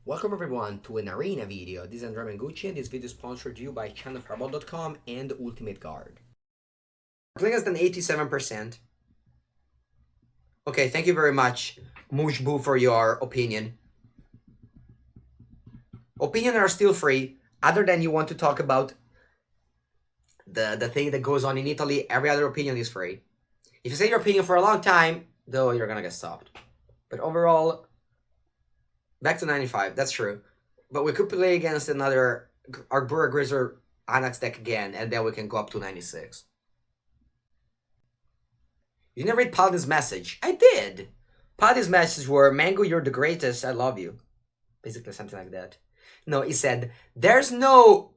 Welcome everyone to an arena video. This is Andrea Mengucci and this video is sponsored to you by channelfireball.com and Ultimate Guard. Less than 87%. Okay, thank you very much, Mujbu, for your opinion. Opinions are still free, other than you want to talk about the thing that goes on in Italy. Every other opinion is free. If you say your opinion for a long time, though, you're gonna get stopped. But overall, back to 95, that's true. But we could play against another Arbura Grizzler Anax deck again, and then we can go up to 96. You didn't read Paladin's message. I did. Paladin's message were, Mango, you're the greatest, I love you. Basically something like that. No, he said, there's no...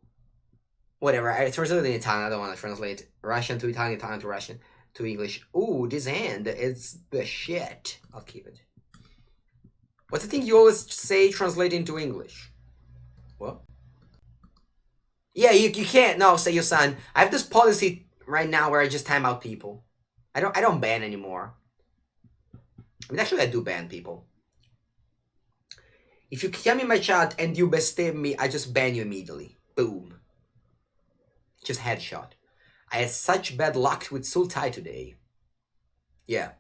Whatever, I translated in Italian, I don't want to translate Russian to Italian, Italian to Russian to English. Ooh, this hand, it's the shit. I'll keep it. What's the thing you always say translate into English? What? Yeah, you can't. No, say your son. I have this policy right now where I just time out people. I don't ban anymore. I mean, actually, I do ban people. If you come in my chat and you bestab me, I just ban you immediately. Boom. Just headshot. I had such bad luck with Sultai today. Yeah.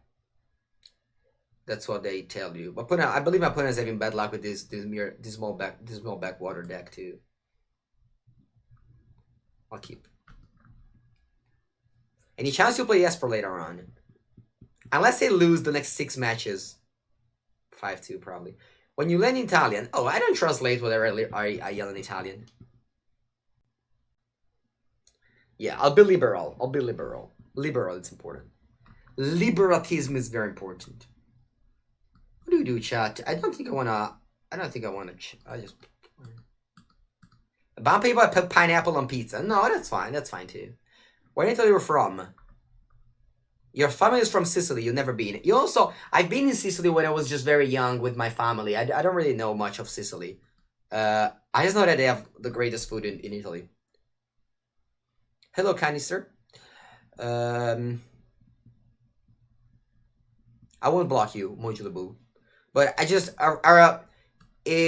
That's what they tell you. But I believe my opponent is having bad luck with this small backwater deck too. I'll keep. Any chance you'll play Esper later on? Unless they lose the next 6 matches. 5-2 probably. When you learn Italian, oh, I don't translate whatever I yell in Italian. Yeah, I'll be liberal. I'll be liberal. Liberal, it's important. Liberatism is very important. What do you do, chat? I don't think I wanna. I just. Bomb people, I put pineapple on pizza. No, that's fine. That's fine too. Where in Italy you're from? Your family is from Sicily. You've never been. You also. I've been in Sicily when I was just very young with my family. I don't really know much of Sicily. I just know that they have the greatest food in Italy. Hello, Canister. I won't block you, Mojulabu. But I just a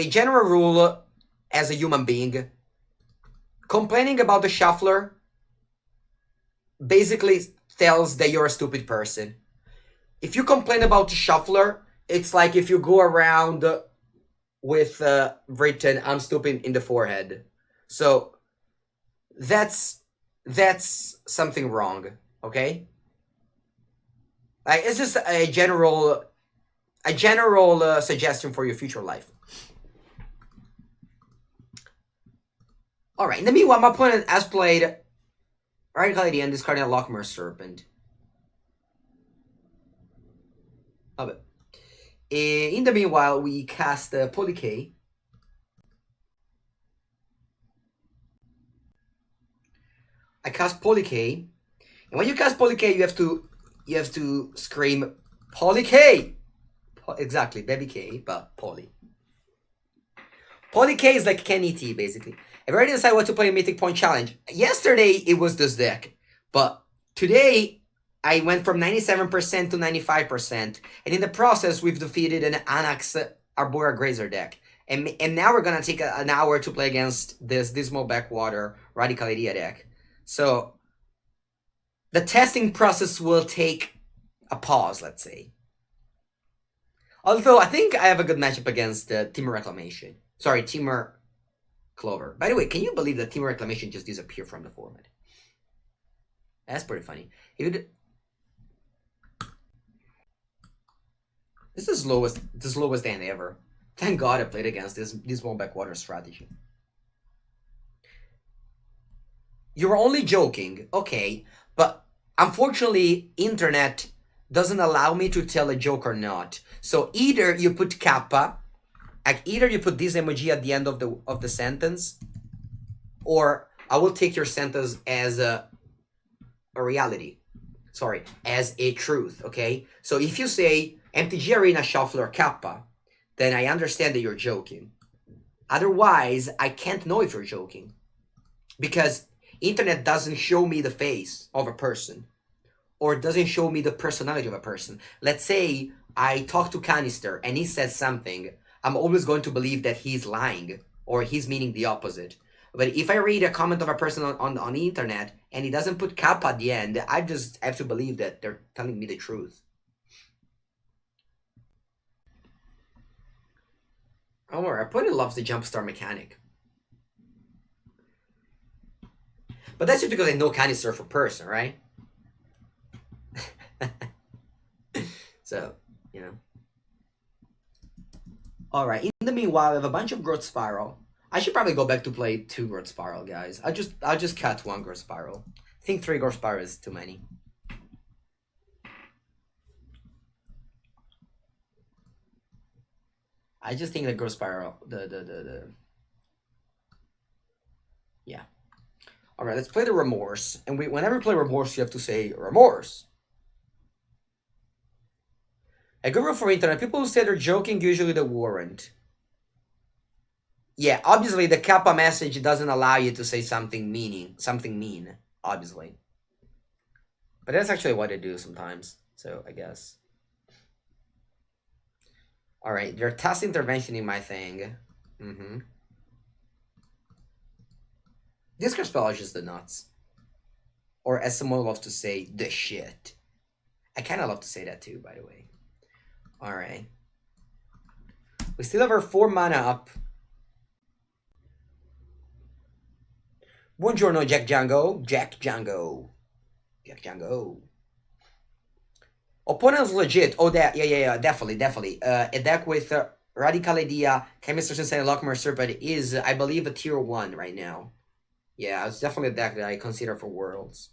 general rule as a human being, complaining about the shuffler basically tells that you're a stupid person. If you complain about the shuffler, it's like if you go around with written "I'm stupid" in the forehead. So that's something wrong, okay? Like, it's just a general suggestion for your future life. Alright, in the meanwhile, my opponent has played Radical Idea and discarding a Lockmere Serpent. Love it. In the meanwhile, we cast Polycay. I cast Polycay. And when you cast Polycay, you have to scream Polycay! Exactly, Baby K, but Poly. Poly K is like Kenny T, basically. I've already decided what to play in Mythic Point Challenge. Yesterday, it was this deck. But today, I went from 97% to 95%. And in the process, we've defeated an Anax Arbura Grazer deck. And now we're going to take an hour to play against this Dismal Backwater Radical Idea deck. So, the testing process will take a pause, let's say. Although, I think I have a good matchup against Timur Reclamation. Sorry, Timur Clover. By the way, can you believe that Timur Reclamation just disappeared from the format? That's pretty funny. This is the slowest hand ever. Thank God I played against this one backwater strategy. You were only joking, okay, but unfortunately, internet doesn't allow me to tell a joke or not. So either you put kappa, like either you put this emoji at the end of the sentence, or I will take your sentence as a reality. Sorry, as a truth, okay? So if you say MTG Arena Shuffler Kappa, then I understand that you're joking. Otherwise, I can't know if you're joking. Because internet doesn't show me the face of a person. Or doesn't show me the personality of a person. Let's say I talk to Canister and he says something. I'm always going to believe that he's lying or he's meaning the opposite. But if I read a comment of a person on the internet and he doesn't put kappa at the end, I just have to believe that they're telling me the truth. Don't worry, Apollo loves the jumpstart mechanic. But that's just because I know canister for person, right? So, you know. Alright, in the meanwhile, I have a bunch of growth spiral. I should probably go back to play 2 growth spiral, guys. I'll just cut 1 growth spiral. I think 3 growth spiral is too many. I just think the growth spiral, yeah. Alright, let's play the remorse. And whenever we play remorse, you have to say remorse. A good rule for internet. People who say they're joking usually they weren't. Yeah, obviously the kappa message doesn't allow you to say something mean, obviously. But that's actually what I do sometimes, so I guess. Alright, they're test intervention in my thing. This spell is just the nuts. Or as someone loves to say, the shit. I kind of love to say that too, by the way. Alright. We still have our 4 mana up. Buongiorno, Jack Django. Jack Django. Jack Django. Opponent's legit. Oh, yeah, definitely. A deck with Radical Idea, Chemistry Sensei, and Lockmer Serpent is, I believe, a tier 1 right now. Yeah, it's definitely a deck that I consider for Worlds.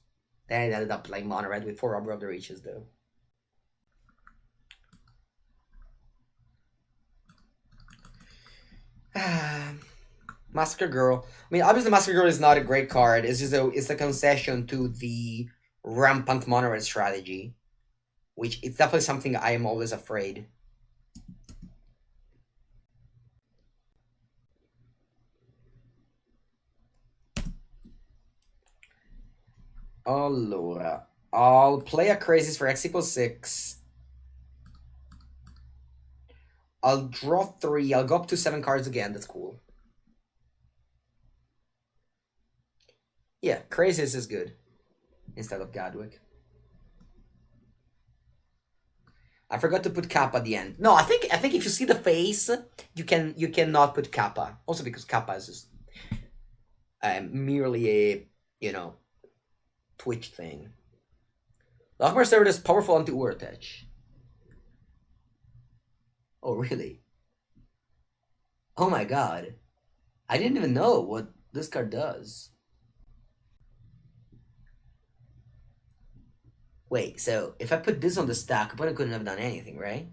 Then I ended up playing Mono Red with 4 Rubber of the Reaches, though. Massacre Girl. I mean, obviously Massacre Girl is not a great card. It's just it's a concession to the rampant Mono Red strategy. Which, it's definitely something I am always afraid. Allora. I'll play a Crazies for X equals 6. I'll draw 3. I'll go up to 7 cards again. That's cool. Yeah, Crazies is good. Instead of Gadwick. I forgot to put kappa at the end. No, I think if you see the face, you cannot put kappa. Also because kappa is just merely a, you know, Twitch thing. Lockmer Servant is powerful anti-Urtech. Oh, really? Oh my god. I didn't even know what this card does. Wait, so if I put this on the stack, opponent couldn't have done anything, right?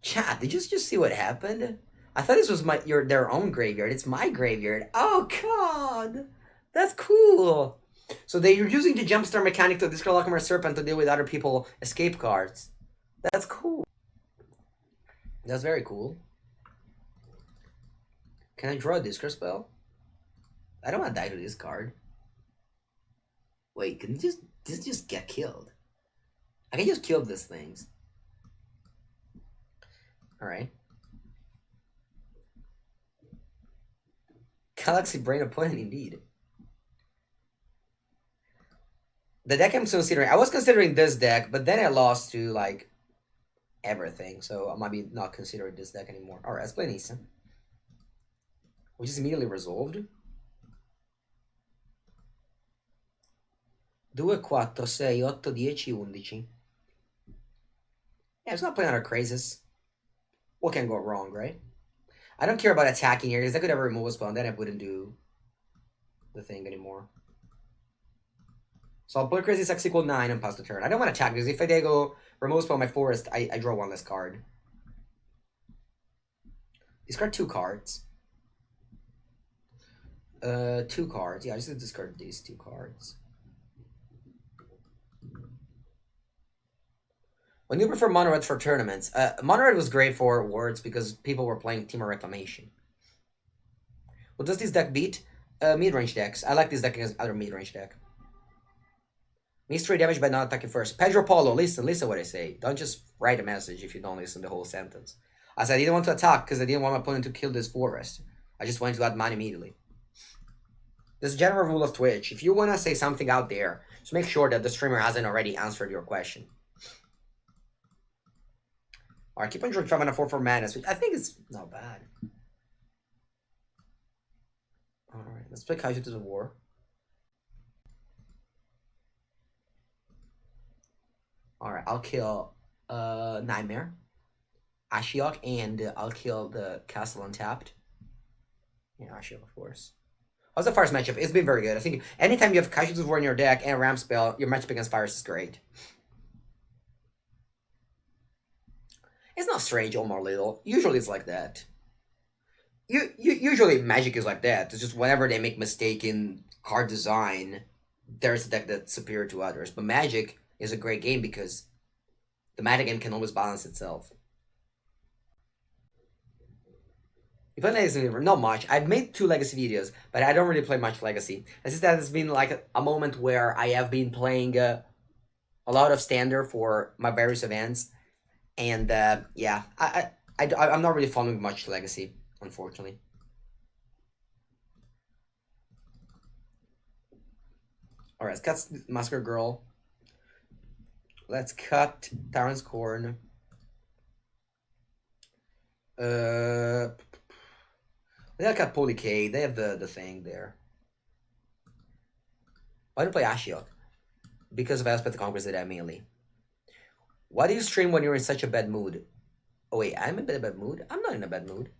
Chat, did you just see what happened? I thought this was their own graveyard. It's my graveyard. Oh god, that's cool. So they're using the jumpstart mechanic to discard Lockmer Serpent to deal with other people escape cards. That's cool. That's very cool. Can I draw a discard spell? I don't want to die to this card. Wait, can this just get killed? I can just kill these things. Alright. Galaxy Brain opponent indeed. The deck I'm considering, I was considering this deck, but then I lost to like everything, so I might be not considering this deck anymore. Alright, let's play Nisa. Which is immediately resolved. 2, 4, 6, 8, 10, 11. Yeah, it's not playing on our crazes. What can go wrong, right? I don't care about attacking here, because I could have a removal spell, and then I wouldn't do the thing anymore. So I'll play Crazy X equal 9 and pass the turn. I don't want to attack, because if I go removal spell my forest, I draw 1 less card. Discard 2 cards. 2 cards. Yeah, I just discard these 2 cards. When you prefer Mono Red for tournaments, Mono Red was great for Worlds because people were playing Team of Reclamation. What does this deck beat? Midrange decks. I like this deck against other midrange deck. Mystery damage by not attacking first. Pedro Paulo, listen what I say. Don't just write a message if you don't listen to the whole sentence. As I didn't want to attack because I didn't want my opponent to kill this forest. I just wanted to add mana immediately. This is general rule of Twitch. If you want to say something out there, just make sure that the streamer hasn't already answered your question. Alright, keep on drawing 5 mana 4 mana, which I think is not bad. Alright, let's play Casualties of War. Alright, I'll kill Nightmare, Ashiok, and I'll kill the Castle Untapped. Yeah, Ashiok, of course. How's the Fire's matchup? It's been very good. I think anytime you have Casualties of War in your deck and a Ram spell, your matchup against Fires is great. It's not strange, Omar Little. Usually it's like that. Usually Magic is like that. It's just whenever they make mistake in card design, there's a deck that's superior to others. But Magic is a great game because the meta game can always balance itself. You play Legacy? Not much. I've made 2 Legacy videos, but I don't really play much Legacy. It's just that it's been like a moment where I have been playing a lot of Standard for my various events. And yeah, I'm not really following much Legacy, unfortunately. Alright, let's cut Massacre Girl. Let's cut Tyrant's Corn. They cut Polycade. They have the thing there. Why do you play Ashiok? Because of Elspeth the Conqueror that I mainly. Why do you stream when you're in such a bad mood? Oh wait, I'm in a bad mood? I'm not in a bad mood.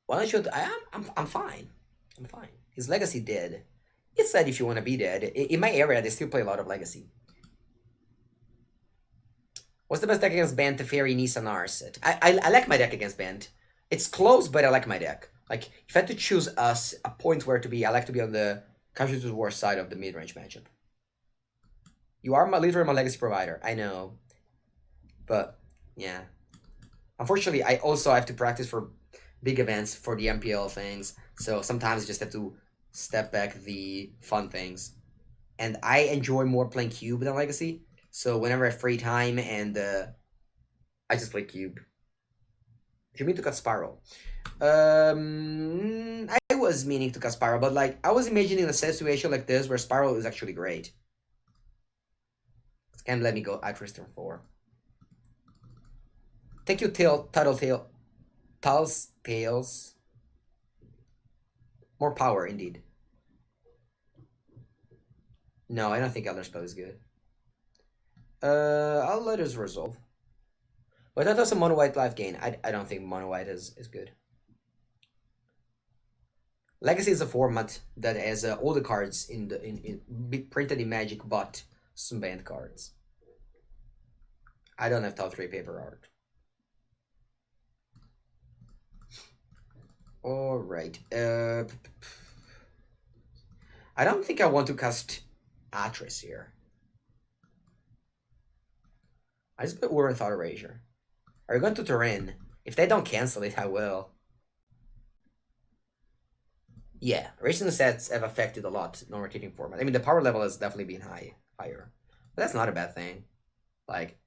Why don't you... I'm fine. I'm fine. Is Legacy dead? It's sad if you want to be dead. In my area, they still play a lot of Legacy. What's the best deck against Bant, Teferi, Nissa, Narset? I like my deck against Bant. It's close, but I like my deck. Like, if I had to choose a point where to be, I like to be on the Casualties of War side of the mid-range matchup. You are literally my Legacy provider. I know. But, yeah. Unfortunately, I also have to practice for big events for the MPL things. So sometimes I just have to step back the fun things. And I enjoy more playing Cube than Legacy. So whenever I have free time and I just play Cube. Do you mean to cut Spiral? I was meaning to cut Spiral, but like I was imagining a situation like this where Spiral is actually great. Can't let me go Atris turn 4. Thank you, Tails. More power, indeed. No, I don't think Elder Spell is good. I'll let us resolve. But that was a mono white life gain. I don't think mono white is good. Legacy is a format that has all the cards in printed in Magic, but some banned cards. I don't have top 3 paper art. Alright. I don't think I want to cast Atris here. I just put War Thought Erasure. Are you going to Turin? If they don't cancel it, I will. Yeah, racing sets have affected a lot non-rotating format. I mean, the power level has definitely been higher. But that's not a bad thing. Like,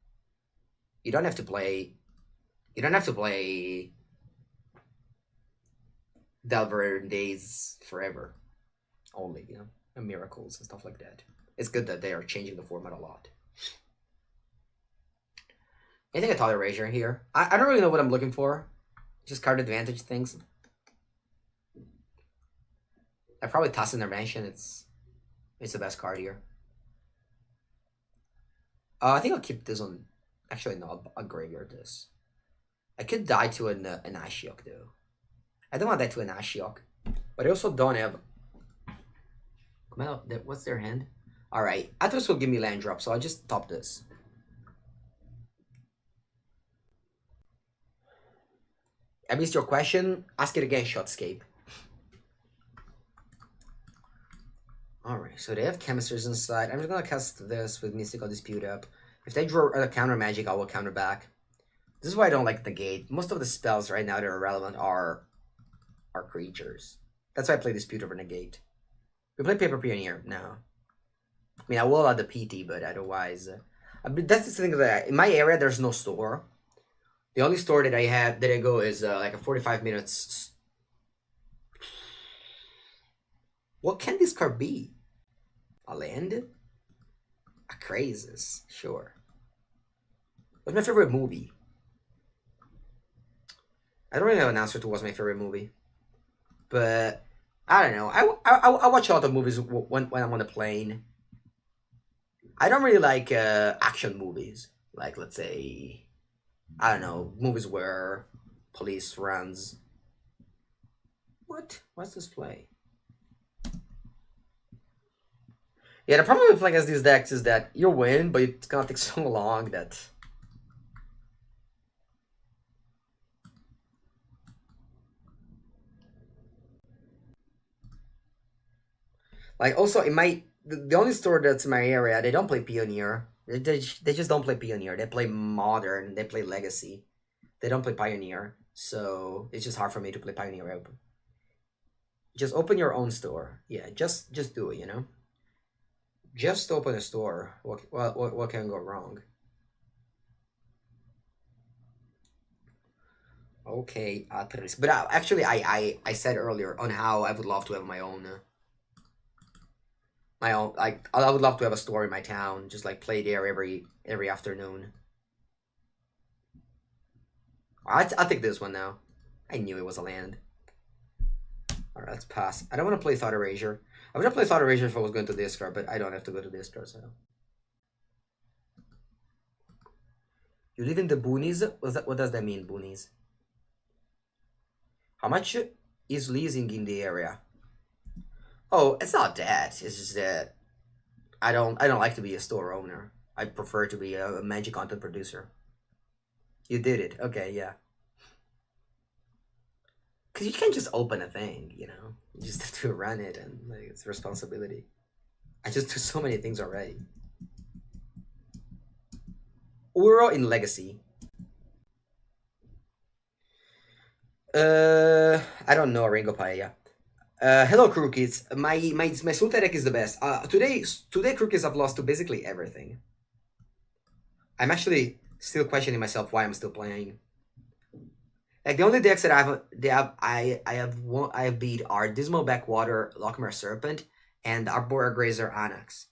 you don't have to play Delver Days forever. Only, you know, and miracles and stuff like that. It's good that they are changing the format a lot. I think a Thought Erasure here. I don't really know what I'm looking for. Just card advantage things. I probably toss Intervention. It's the best card here. I think I'll keep this on. Actually, no, I'll graveyard this. I could die to an Ashiok though. I don't want to die to an Ashiok, but I also don't have. Come on, what's their hand? All right, Atlas will give me land drop, so I'll just top this. I missed your question. Ask it again, Shotscape. Alright, so they have Chemisters inside. I'm just gonna cast this with Mystical Dispute up. If they draw a counter magic, I will counter back. This is why I don't like Negate. Most of the spells right now that are relevant are creatures. That's why I play Dispute over Negate. We play Paper Pioneer now. I mean, I will add the PT, but otherwise, that's the thing that in my area there's no store. The only store that I have that I go is like a 45 minutes. What can this car be? A land? A crazes, sure. What's my favorite movie? I don't really have an answer to what's my favorite movie, but I don't know. I watch a lot of movies when I'm on a plane. I don't really like action movies. Like, let's say, I don't know, movies where police runs. What? What's this play? Yeah, the problem with playing as these decks is that you win, but it's gonna take so long that. Like, also, in my. The only store that's in my area, they don't play Pioneer. They just don't play Pioneer. They play Modern, they play Legacy. They don't play Pioneer. So, it's just hard for me to play Pioneer. Just open your own store. Yeah, just do it, you know? Just open a store. What can go wrong? Okay, Atris. But actually, I said earlier on how I would love to have my own. Like, I would love to have a store in my town. Just like play there every afternoon. I take this one now. I knew it was a land. Alright, let's pass. I don't want to play Thought Erasure. I would have played Thought Erasure if I was going to discard, but I don't have to go to discard, so. You live in the boonies? What does that mean, boonies? How much is leasing in the area? Oh, it's not that. It's just that I don't like to be a store owner. I prefer to be a Magic content producer. You did it. Okay, yeah. Because you can't just open a thing, you know? You just have to run it, and like, it's a responsibility. I just do so many things already. Uro in Legacy. I don't know, Ringo Paella. Hello, Crookies. My Sultai deck is the best. Today, Crookies, I've lost to basically everything. I'm actually still questioning myself why I'm still playing. Like, the only decks that I have beat are Dismal Backwater, Lochmere Serpent, and Arbora Grazer Anax.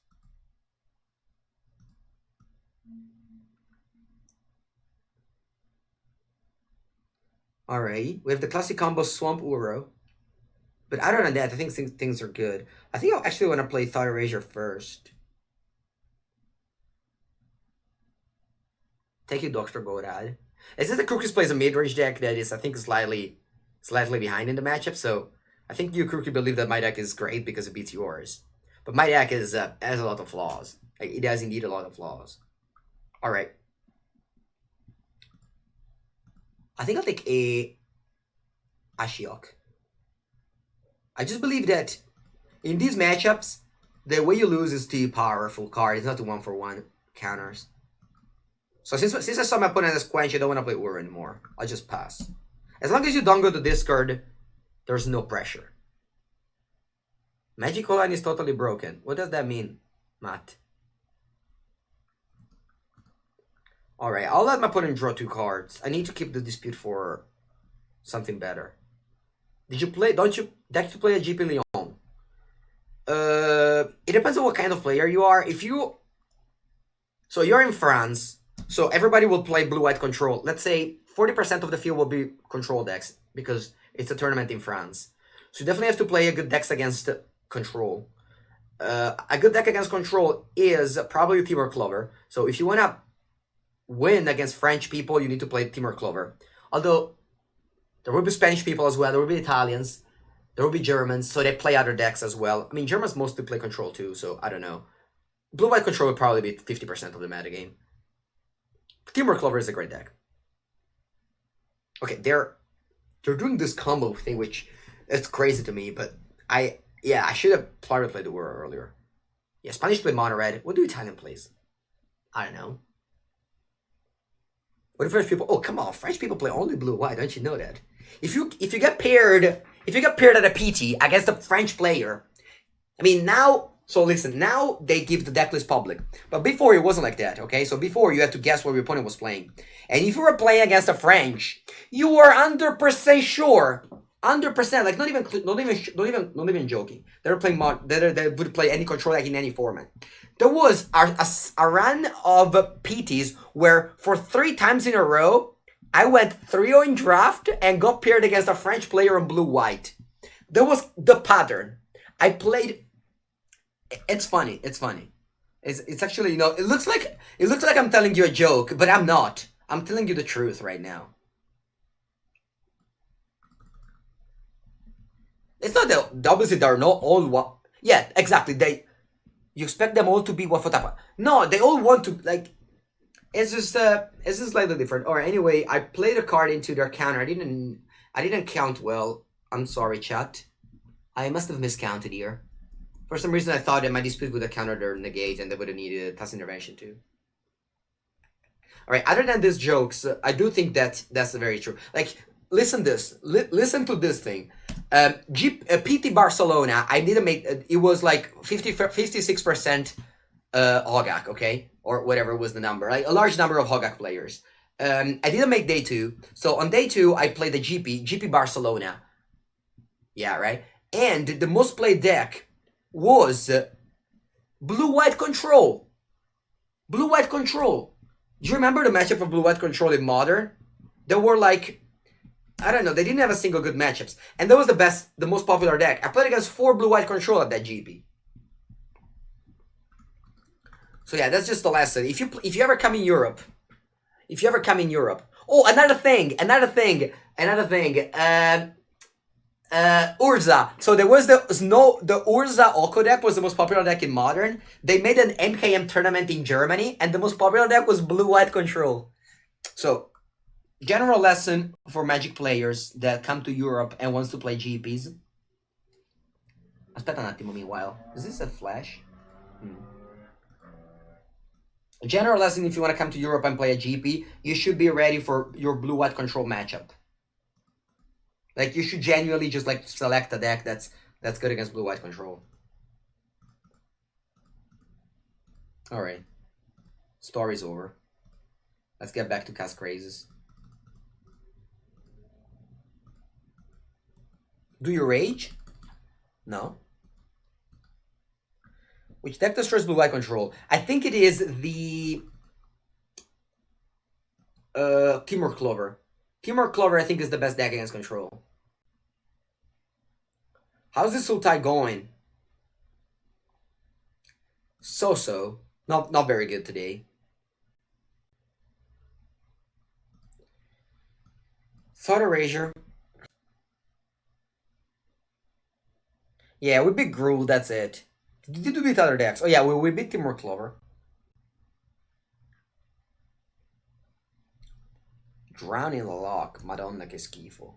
Alright, we have the classic combo Swamp Uro. But other than that, I think things are good. I think I'll actually want to play Thought Erasure first. Thank you, Dr. Godad. It says that Crookies plays a mid-range deck that is, I think, slightly behind in the matchup, so I think you, Crookie, believe that my deck is great because it beats yours. But my deck has a lot of flaws. Like, it has indeed a lot of flaws. Alright. I think I'll take a Ashiok. I just believe that in these matchups, the way you lose is to powerful card. It's not to 1-for-1 counters. So since I saw my opponent as Quench, I don't want to play Uro anymore. I'll just pass. As long as you don't go to discard, there's no pressure. Magical Line is totally broken. What does that mean, Matt? Alright, I'll let my opponent draw 2 cards. I need to keep the dispute for something better. Did you play? Don't you deck to play a GP Leon? It depends on what kind of player you are. If you, so you're in France, so everybody will play blue-white control. Let's say 40% of the field will be control decks because it's a tournament in France. So you definitely have to play a good deck against control. A good deck against control is probably Timur Clover. So if you wanna win against French people, you need to play Timur Clover. Although there will be Spanish people as well. There will be Italians. There will be Germans. So they play other decks as well. I mean, Germans mostly play control too. So I don't know. Blue-white control would probably be 50% of the metagame. Timur Clover is a great deck. Okay, they're doing this combo thing, which is crazy to me. But I should have probably played the Uro earlier. Yeah, Spanish play mono red. What do Italian plays? I don't know. What do French people? Oh, come on! French people play only blue-white. Don't you know that? If you get paired at a PT against a French player, I mean, now So listen, now they give the deck list public. But before it wasn't like that, okay? So before you had to guess what your opponent was playing. And if you were playing against a French, you were 100% sure. 100%, like not even joking. They were playing they would play any control deck in any format. There was a run of PTs where for 3 times in a row, I went 3-0 in draft and got paired against a French player on blue-white. That was the pattern. I played. It's funny. It's funny. It's actually, you know, it looks like I'm telling you a joke, but I'm not. I'm telling you the truth right now. It's not that obviously they're not all what. Yeah, exactly. You expect them all to be what for type. No, they all want to like. It's just slightly different. Or anyway, I played a card into their counter. I didn't count well. I'm sorry, chat. I must have miscounted here. For some reason, I thought that my dispute would have countered their negate and they would have needed a task intervention too. Alright, other than these jokes, I do think that that's very true. Like, listen to this thing. PT Barcelona, I didn't make, it was like 56% Hogak, okay? Or whatever was the number. Like, a large number of Hogak players. I didn't make day 2. So on day 2, I played the GP Barcelona. Yeah, right? And the most played deck was blue-white control. Blue-white control. Do you remember the matchup of blue-white control in Modern? There were like, I don't know, they didn't have a single good matchups. And that was the most popular deck. I played against 4 blue-white control at that GP. So yeah, that's just the lesson. If you ever come in Europe, oh, another thing. Urza. So there was the Urza Oko deck was the most popular deck in Modern. They made an MKM tournament in Germany, and the most popular deck was blue-white control. So, general lesson for Magic players that come to Europe and wants to play GPs. Aspetta un attimo, meanwhile. Is this a flash? A general lesson if you want to come to Europe and play a GP, you should be ready for your blue-white control matchup. Like, you should genuinely just, like, select a deck that's good against blue-white control. Alright. Story's over. Let's get back to cast crazes. Do you rage? No. Which deck destroys blue-white control? I think it is the... Timur Clover. Timur Clover, I think, is the best deck against control. How's this Sultai going? So-so. Not very good today. Thought Erasure. Yeah, we beat Gruul, that's it. Did we beat other decks? Oh yeah, we beat Timur Clover. Drown in the Lock, Madonna che schifo.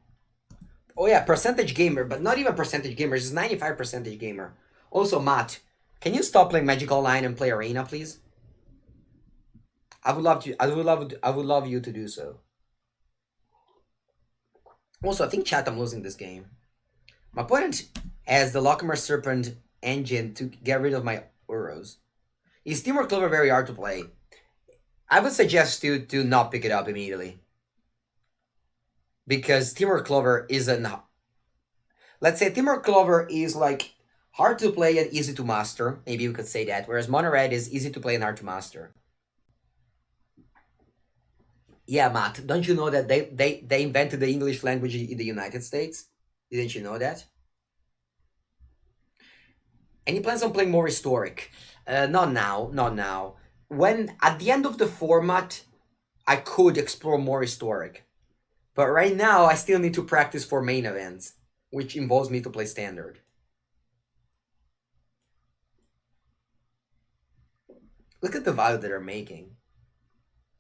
Oh yeah, percentage gamer, but not even percentage gamer, it's 95% gamer. Also, Matt, can you stop playing Magic Online and play Arena, please? I would love you to do so. Also, I think chat, I'm losing this game. My opponent has the Lockmer Serpent engine to get rid of my Uros. Is Timur Clover very hard to play? I would suggest to not pick it up immediately. Because Timur Clover isn't... Let's say Timur Clover is like hard to play and easy to master. Maybe we could say that. Whereas Mono Red is easy to play and hard to master. Yeah, Matt, don't you know that they invented the English language in the United States? Didn't you know that? Any plans on playing more historic? Not now. When, at the end of the format, I could explore more historic. But right now, I still need to practice for main events, which involves me to play standard. Look at the value that they're making.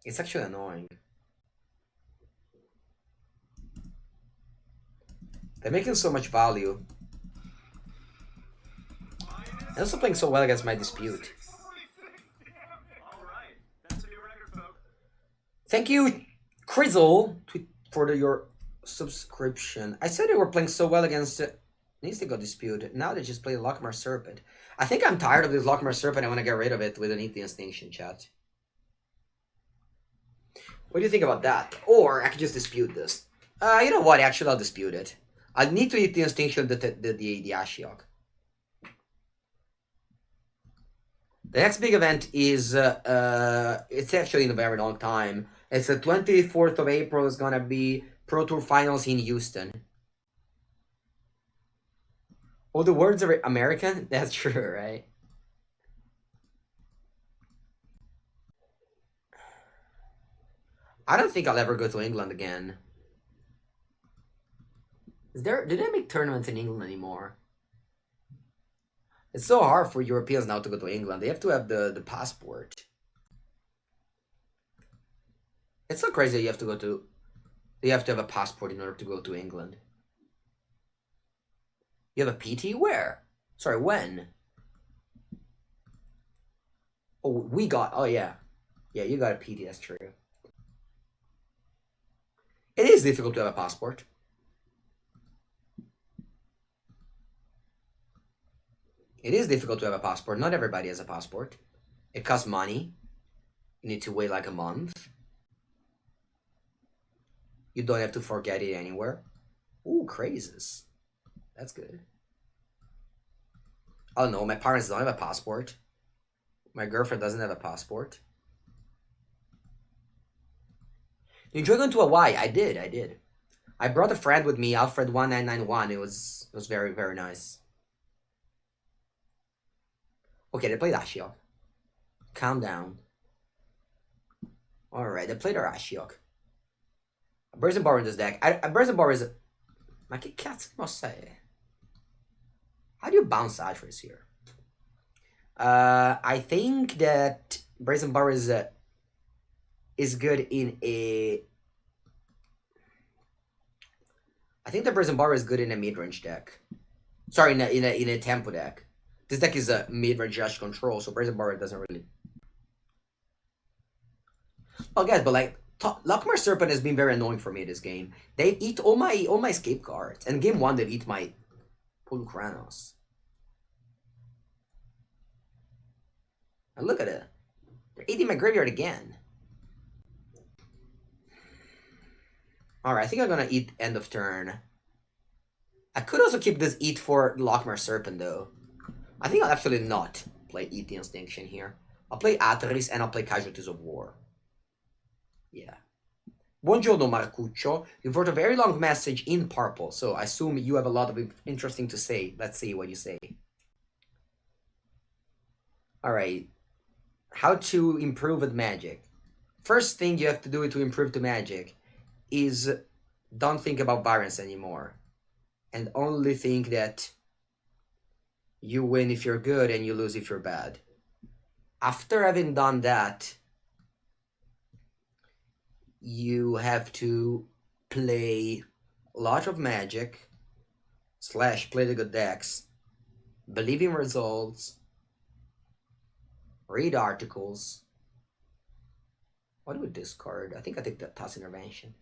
It's actually annoying. They're making so much value. I'm also playing so well against my dispute. Thank you, Crizzle, for your subscription. I said they were playing so well against Needs to go dispute. Now they just play Lockmar Serpent. I think I'm tired of this Lockmar Serpent. I want to get rid of it with an Atheist Extinction, chat. What do you think about that? Or I could just dispute this. You know what? Actually, I'll dispute it. I need to eat the Extinction the Ashiok. The next big event is, it's actually in a very long time. It's the 24th of April. It's gonna be Pro Tour Finals in Houston. Oh, the words are American? That's true, right? I don't think I'll ever go to England again. Do they make tournaments in England anymore? It's so hard for Europeans now to go to England. They have to have the passport. It's so crazy that you have to go to... You have to have a passport in order to go to England. You have a PT? Where? Sorry, when? Oh, we got... Oh, yeah. Yeah, you got a PT, that's true. It is difficult to have a passport. It is difficult to have a passport. Not everybody has a passport. It costs money. You need to wait like a month. You don't have to forget it anywhere. Ooh, crazes. That's good. Oh no, my parents don't have a passport. My girlfriend doesn't have a passport. You enjoy going to Hawaii? I did. I brought a friend with me, Alfred1991. It was very, very nice. Okay, they played Ashiok. Calm down. Alright, they played our Ashiok. Brazen Bar in this deck. Brazen Bar is... Ma che cazzo must say? How do you bounce Atris here? I think that Brazen Bar is good in a... I think that Brazen Bar is good in a mid-range deck. Sorry, in a tempo deck. This deck is a mid-range Rush control, so Brazen Bar doesn't really... Oh, guys, but like, Lockmar Serpent has been very annoying for me this game. They eat all my escape cards. And game 1, they eat my Polukranos. And look at it. They're eating my graveyard again. Alright, I think I'm gonna eat end of turn. I could also keep this eat for Lockmar Serpent, though. I think I'll absolutely not play Eat the Extinction here. I'll play Atris and I'll play Casualties of War. Yeah. Buongiorno, Marcuccio. You wrote a very long message in purple, so I assume you have a lot of interesting to say. Let's see what you say. Alright. How to improve at Magic. First thing you have to do to improve to Magic is don't think about variance anymore. And only think that you win if you're good and you lose if you're bad. After having done that, you have to play a lot of Magic, / play the good decks, believe in results, read articles. What do we discard? I think I take the Toss Intervention.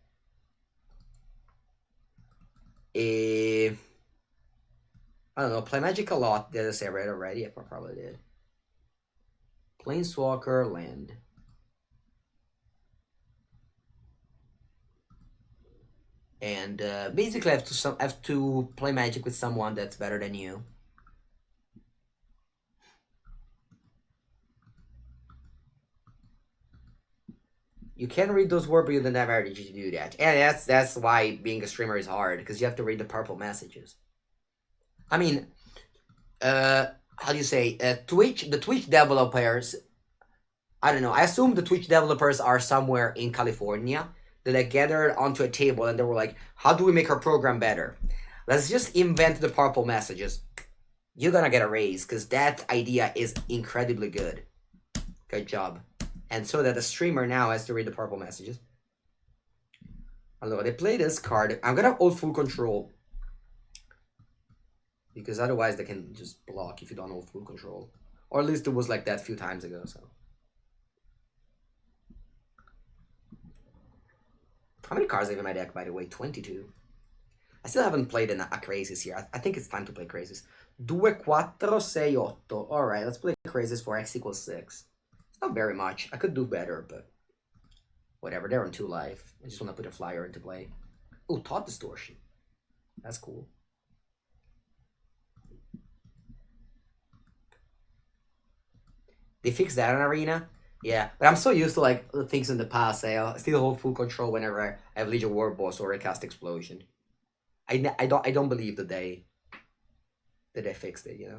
I don't know, play Magic a lot. Did I say I read already? I probably did. Planeswalker, land. And basically I have to play Magic with someone that's better than you. You can read those words, but you don't have energy to do that. And that's why being a streamer is hard, because you have to read the purple messages. I mean, how do you say, the Twitch developers, I don't know, I assume the Twitch developers are somewhere in California, that they gathered onto a table and they were like, how do we make our program better? Let's just invent the purple messages. You're gonna get a raise, because that idea is incredibly good. Good job. And so that the streamer now has to read the purple messages. Although they play this card, I'm gonna hold full control. Because otherwise they can just block if you don't hold full control. Or at least it was like that a few times ago, so. How many cards I have in my deck, by the way? 22. I still haven't played a Crazes here. I think it's time to play Crazes. 2, 4, 6, 8. Alright, let's play Crazes for x equals 6. It's not very much. I could do better, but whatever. They're on 2 life. I just want to put a flyer into play. Oh, Thought Distortion. That's cool. They fixed that in Arena? Yeah, but I'm so used to like the things in the past. I still hold full control whenever I have Legion War Boss or a Cast Explosion. I don't believe that they fixed it, you know.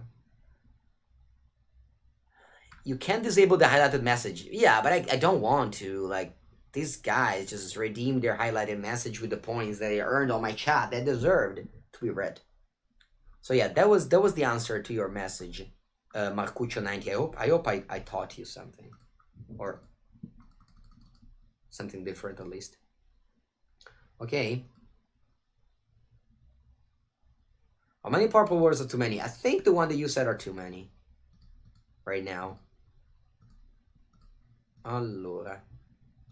You can disable the highlighted message. Yeah, but I don't want to. Like, these guys just redeemed their highlighted message with the points that they earned on my chat. They deserved to be read. So yeah, that was the answer to your message, Marcuccio90. I hope I taught you something. Or something different at least. Okay. How many purple words are too many? I think the one that you said are too many. Right now. Allora.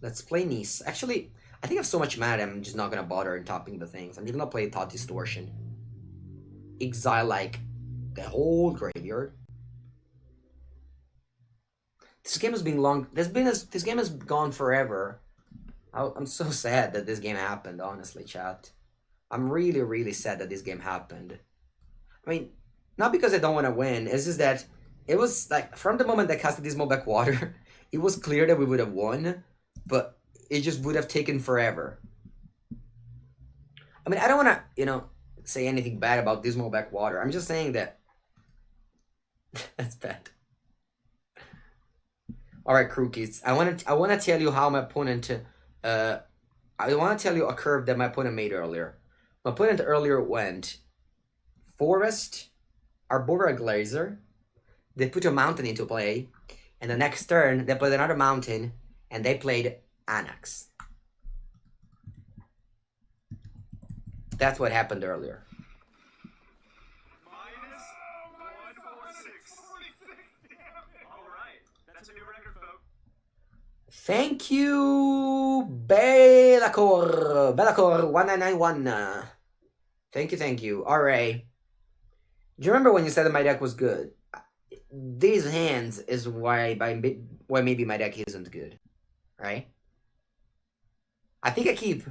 Let's play Nice. Actually, I think I have so much mana I'm just not gonna bother in topping the things. I'm just gonna play Thought Distortion. Exile like the whole graveyard. This game has been long. This game has gone forever. I'm so sad that this game happened, honestly, chat. I'm really, really sad that this game happened. I mean, not because I don't want to win. It's just that it was like, from the moment I casted this Back Water, it was clear that we would have won, but it just would have taken forever. I mean, I don't want to, you know, say anything bad about Dismal Backwater. I'm just saying that that's bad. All right, Crookies. I want to tell you how my opponent. I want to tell you a curve that my opponent made earlier. My opponent earlier went Forest, Arbora Glazer. They put a mountain into play, and the next turn they played another mountain, and they played Anax. That's what happened earlier. Thank you, Belacor1991. Thank you. Alright. Do you remember when you said that my deck was good? These hands is why maybe my deck isn't good. Right? I think I keep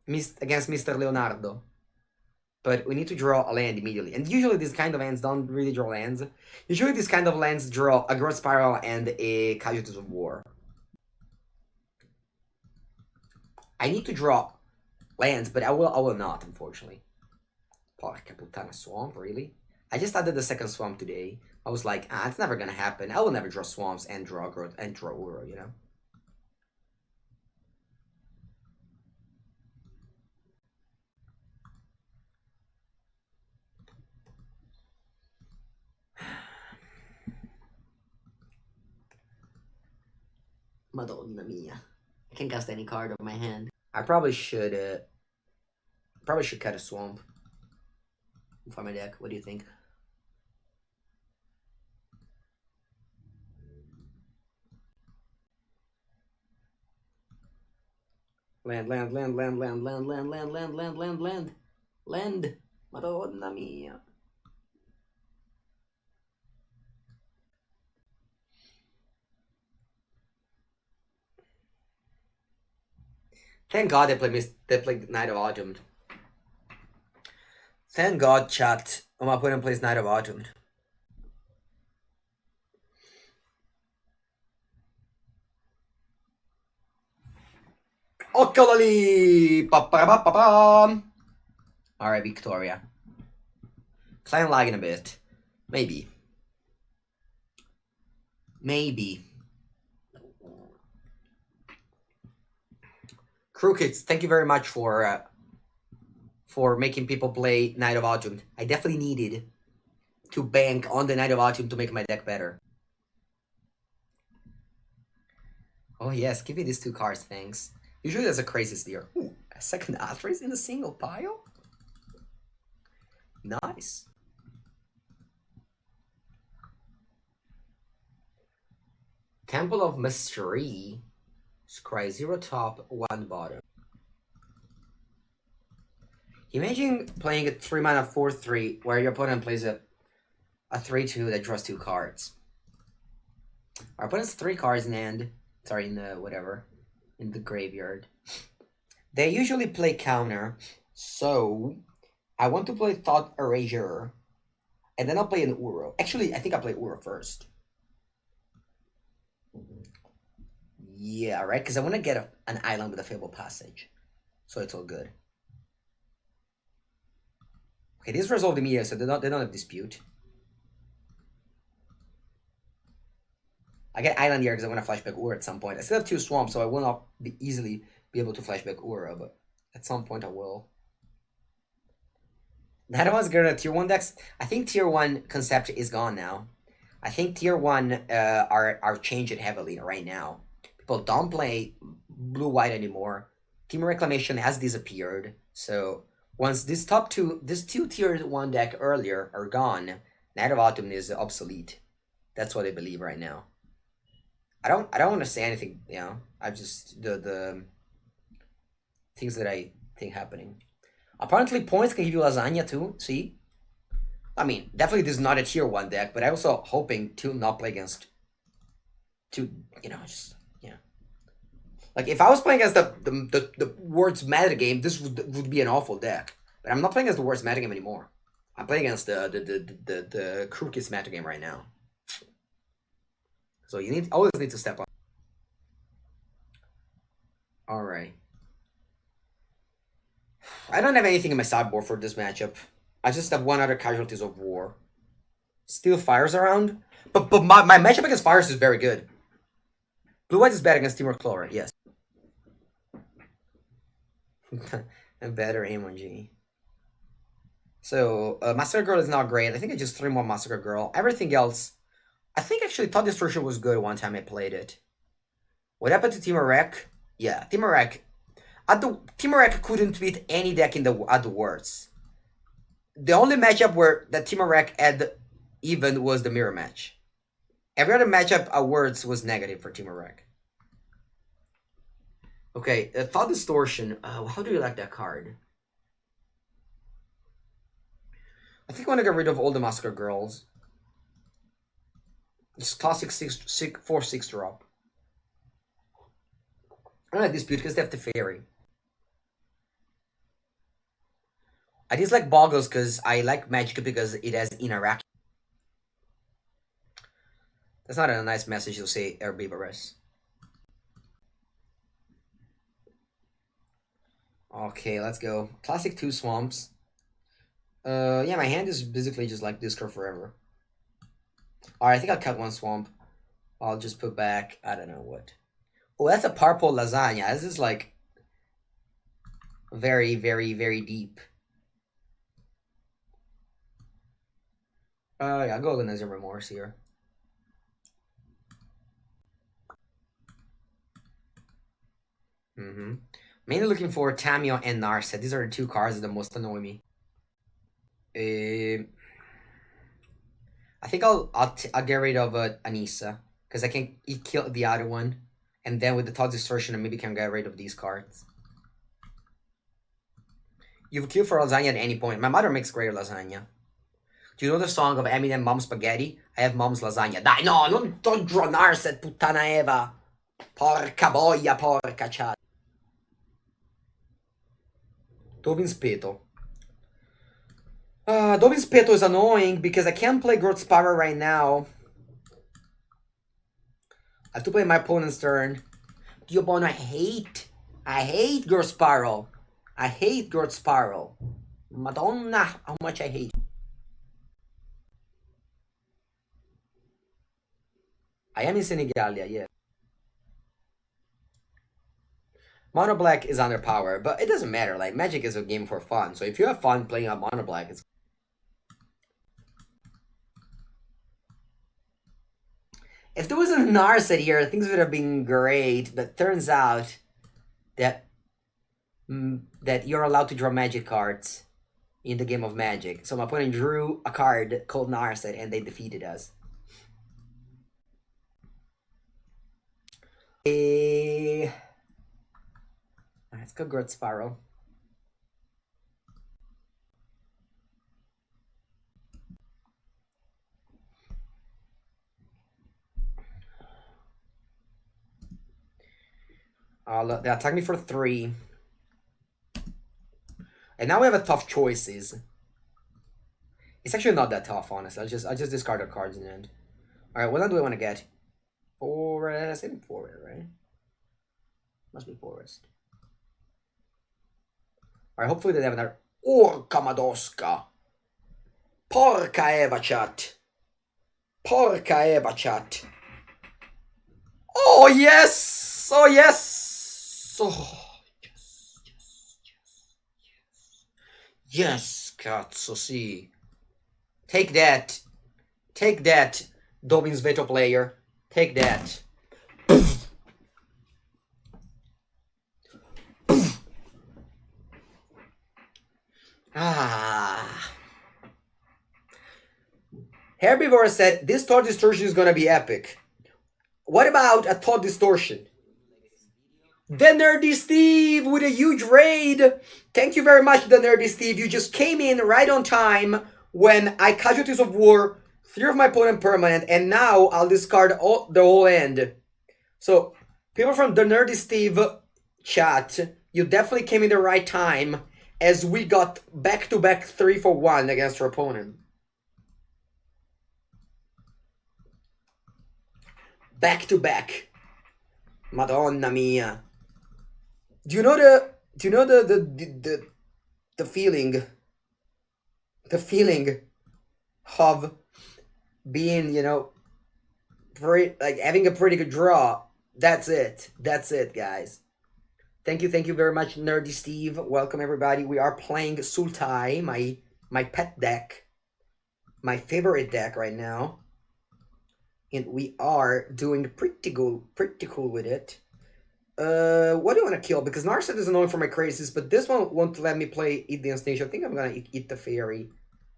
against Mr. Leonardo. But we need to draw a land immediately. And usually these kind of lands don't really draw lands. Usually these kind of lands draw a Growth Spiral and a Casualties of War. I need to draw lands, but I will not, unfortunately. Porca puttana, swamp, really? I just added the second swamp today. I was like, it's never gonna happen. I will never draw swamps and draw growth and draw Uro, you know? Madonna mia. I can't cast any card on my hand. I probably should cut a swamp for my deck. What do you think? Land. Madonna mia. Thank God they played Night of Autumn. Thank God, chat. My opponent plays Night of Autumn. Eccolo lì! Alright, Victoria. Client lagging a bit. Maybe. Crookeds, thank you very much for making people play Night of Autumn. I definitely needed to bank on the Night of Autumn to make my deck better. Oh yes, give me these 2 cards, thanks. Usually there's a Crazy Steer. Ooh, a second Atris in a single pile? Nice. Temple of Mystery. Scry 0 top, 1 bottom. Imagine playing a 3-mana 4/3 where your opponent plays a 3/2 that draws 2 cards. Our opponent's 3 cards in hand. Sorry, in the whatever. In the graveyard. They usually play counter, so I want to play Thought Erasure. And then I'll play an Uro. Actually, I think I'll play Uro first. Yeah, right? Because I want to get an island with a Fable Passage. So it's all good. Okay, this resolved immediately, so they don't have dispute. I get island here because I want to flashback Uro at some point. I still have 2 swamps, so I will not easily be able to flashback Uro, but at some point I will. That was good at tier 1 decks. I think tier 1 concept is gone now. I think tier 1 are changing heavily right now. People don't play blue-white anymore. Team Reclamation has disappeared. So once these two tier 1 deck earlier are gone, Night of Autumn is obsolete. That's what I believe right now. I don't want to say anything, you know. I just the things that I think happening. Apparently points can give you lasagna too, see? I mean, definitely this is not a tier 1 deck, but I also hoping to not play against you know, just yeah. Like if I was playing against the worst meta game, this would be an awful deck. But I'm not playing against the worst meta game anymore. I'm playing against the crookiest meta game right now. So you always need to step up. Alright. I don't have anything in my sideboard for this matchup. I just have 1 other Casualties of War. Still Fires around. But my matchup against Fires is very good. Blue-White is bad against Teamwork Clover, yes. A better emoji. So, Massacre Girl is not great. I think I just 3 more Massacre Girl. Everything else... I think actually Thought Destruction was good one time I played it. What happened to Team Wreck? Yeah, Team Wreck. Team Wreck couldn't beat any deck at the Worlds. The only matchup where the Team Wreck had even was the mirror match. Every other matchup at Worlds was negative for Team Wreck. Okay, Thought Distortion. How do you like that card? I think I want to get rid of all the Massacre Girls. Just classic 4/6 drop. I don't like Dispute because they have the Fairy. I dislike Boggles because I like Magic because it has interaction. That's not a nice message to say, Herbivorous. Okay, let's go. Classic 2 swamps. Yeah, my hand is basically just like Discord forever. Alright, I think I'll cut 1 swamp. I'll just put back, I don't know what. Oh, that's a purple lasagna. This is like very, very, very deep. Yeah, I'll go with Nazir Remorse here. Mainly looking for Tamio and Narset. These are the 2 cards that most annoy me. I think I'll get rid of Anissa because I can kill the other one, and then with the Thought Distortion, I maybe can get rid of these cards. You've killed for lasagna at any point. My mother makes great lasagna. Do you know the song of Eminem, Mom's Spaghetti? I have Mom's Lasagna. Dai, no, non draw Narset, puttana Eva. Porca boia, porca chat. Dovin's Peto. Dovin's Peto is annoying because I can't play Growth Spiral right now. I have to play my opponent's turn. Dio Bono, I hate Growth Spiral. I hate Growth Spiral. Madonna, how much I hate. I am in Senegalia, yeah. Mono Black is underpowered, but it doesn't matter. Like, Magic is a game for fun. So if you have fun playing a Mono Black, it's... If there was a Narset here, things would have been great. But turns out that you're allowed to draw Magic cards in the game of Magic. So my opponent drew a card called Narset, and they defeated us. Let's go Growth Spiral. Well, they attack me for 3. And now we have a tough choices. It's actually not that tough, honestly. I'll just discard our cards in the end. Alright, what land do I want to get? Forest. I think forest, right? Must be forest. Alright, hopefully they have another. Orka Madoska. Porca Eva, chat. Porca Eva, chat. Oh, yes! Oh, yes! Oh, yes, yes, yes, yes. Yes, cazzo, sì. Take that. Take that, Dobbins Veto player. Take that. Ah. Herbivore said, this Thought Distortion is gonna be epic. What about a Thought Distortion? The Nerdy Steve with a huge raid. Thank you very much, The Nerdy Steve. You just came in right on time when I Casualties of War, 3 of my opponent permanent, and now I'll discard the whole end. So, people from The Nerdy Steve chat, you definitely came in the right time as we got back-to-back 3 for 1 against our opponent. Back-to-back. Madonna mia. Do you know the feeling? The feeling of being, you know, like having a pretty good draw. That's it. That's it, guys. Thank you very much, Nerdy Steve. Welcome everybody. We are playing Sultai, my pet deck. My favorite deck right now. And we are doing pretty cool with it. What do you want to kill? Because Narset is annoying for my crazes, but this one won't let me play Eat the Anastasia. I think I'm gonna eat the fairy.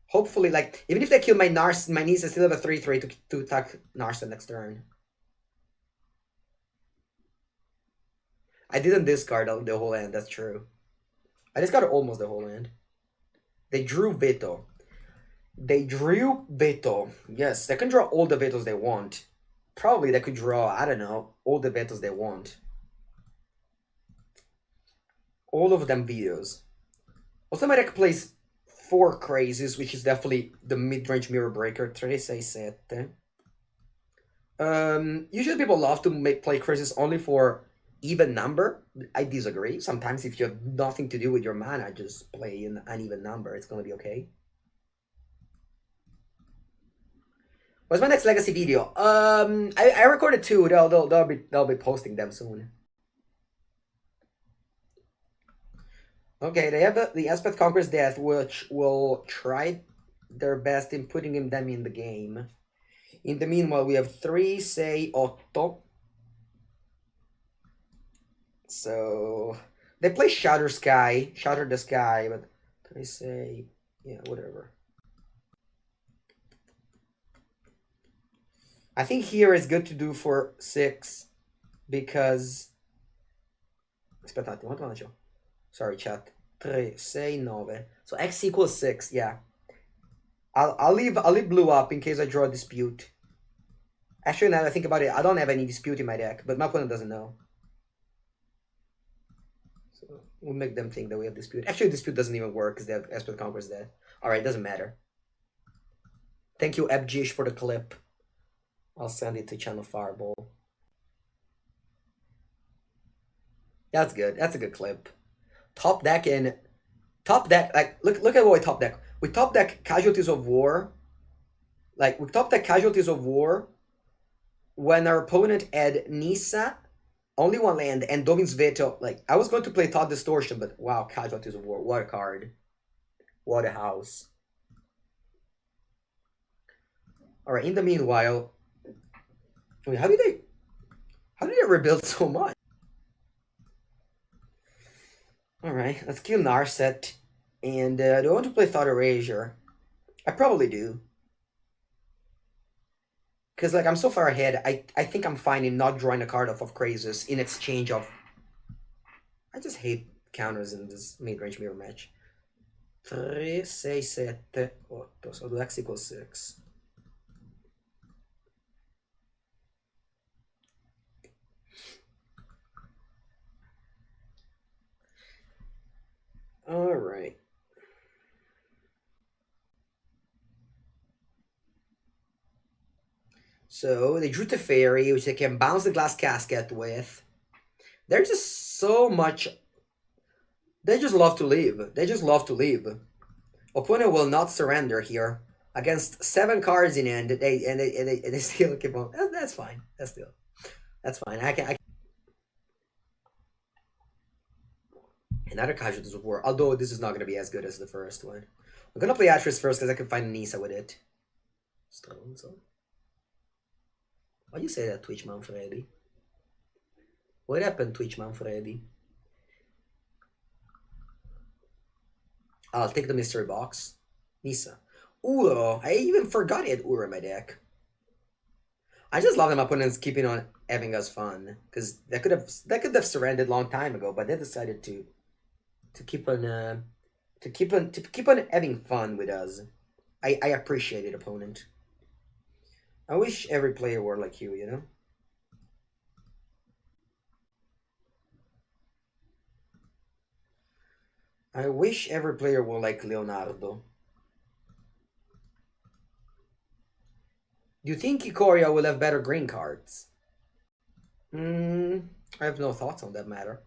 Hopefully, like, even if they kill my niece, I still have a 3/3 to attack Narset next turn. I didn't discard the whole hand, that's true. I discarded almost the whole hand. They drew Veto. Yes, they can draw all the Vetos they want. Probably they could draw, I don't know, all the Vetos they want. All of them Vetos. Also, my deck plays 4 crazes, which is definitely the mid-range mirror breaker. 3, 6, 7. Usually people love to play crazes only for even number. I disagree. Sometimes if you have nothing to do with your mana, just play an uneven number. It's gonna be okay. What's my next legacy video? I recorded 2. They'll be posting them soon. Okay, they have the Elspeth Conquers Death, which will try their best in putting them in the game. In the meanwhile, we have 3, 6, 8. So they play Shatter the Sky, but 3, 6, yeah, whatever. I think here is good to do for 6 because aspettate, quanto faccio? Sorry, chat. 3, 6, 9. So X equals 6, yeah. I'll leave blue up in case I draw a dispute. Actually, now that I think about it, I don't have any dispute in my deck, but my opponent doesn't know. So we'll make them think that we have dispute. Actually, dispute doesn't even work because they have Esper Conquers there. Alright, doesn't matter. Thank you, Ebjish, for the clip. I'll send it to Channel Fireball. That's good. That's a good clip. Top deck, like, look at what we top deck. We top deck Casualties of War. Like, we top deck Casualties of War when our opponent had Nissa, only 1 land, and Dovin's Veto. Like, I was going to play Thought Distortion, but wow, Casualties of War. What a card. What a house. Alright, in the meanwhile, wait, how did they rebuild so much? Alright, let's kill Narset. And do I want to play Thought Erasure? I probably do. Because, like, I'm so far ahead, I think I'm fine in not drawing a card off of Crazes in exchange of... I just hate counters in this mid-range mirror match. 3, 6, 7, 8. So the X equals 6. So they drew Teferi, which they can bounce the glass casket with. They're just so much. They just love to leave. They just love to leave. Opponent will not surrender here against 7 cards in hand. They still keep on. That's fine. That's fine. I can. Another Casualties of War. Although this is not gonna be as good as the first one. I'm gonna play Atris first because I can find Nisa with it. Stronzo. Why do you say that, Twitch Manfredi? What happened, Twitch Manfredi? I'll take the mystery box. Nisa. Uro. I even forgot he had Uro in my deck. I just love them opponents keeping on having us fun. Because that could have surrendered a long time ago, but they decided to keep on having fun with us. I appreciate it, opponent. I wish every player were like you, you know? I wish every player were like Leonardo. Do you think Ikoria will have better green cards? I have no thoughts on that matter.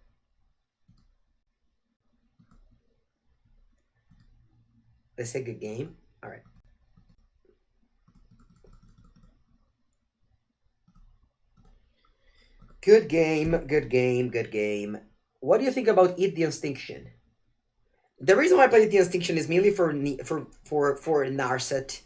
Let's say good game. All right. Good game, good game, good game. What do you think about Eat the Instinction? The reason why I played the Instinction is mainly for Narset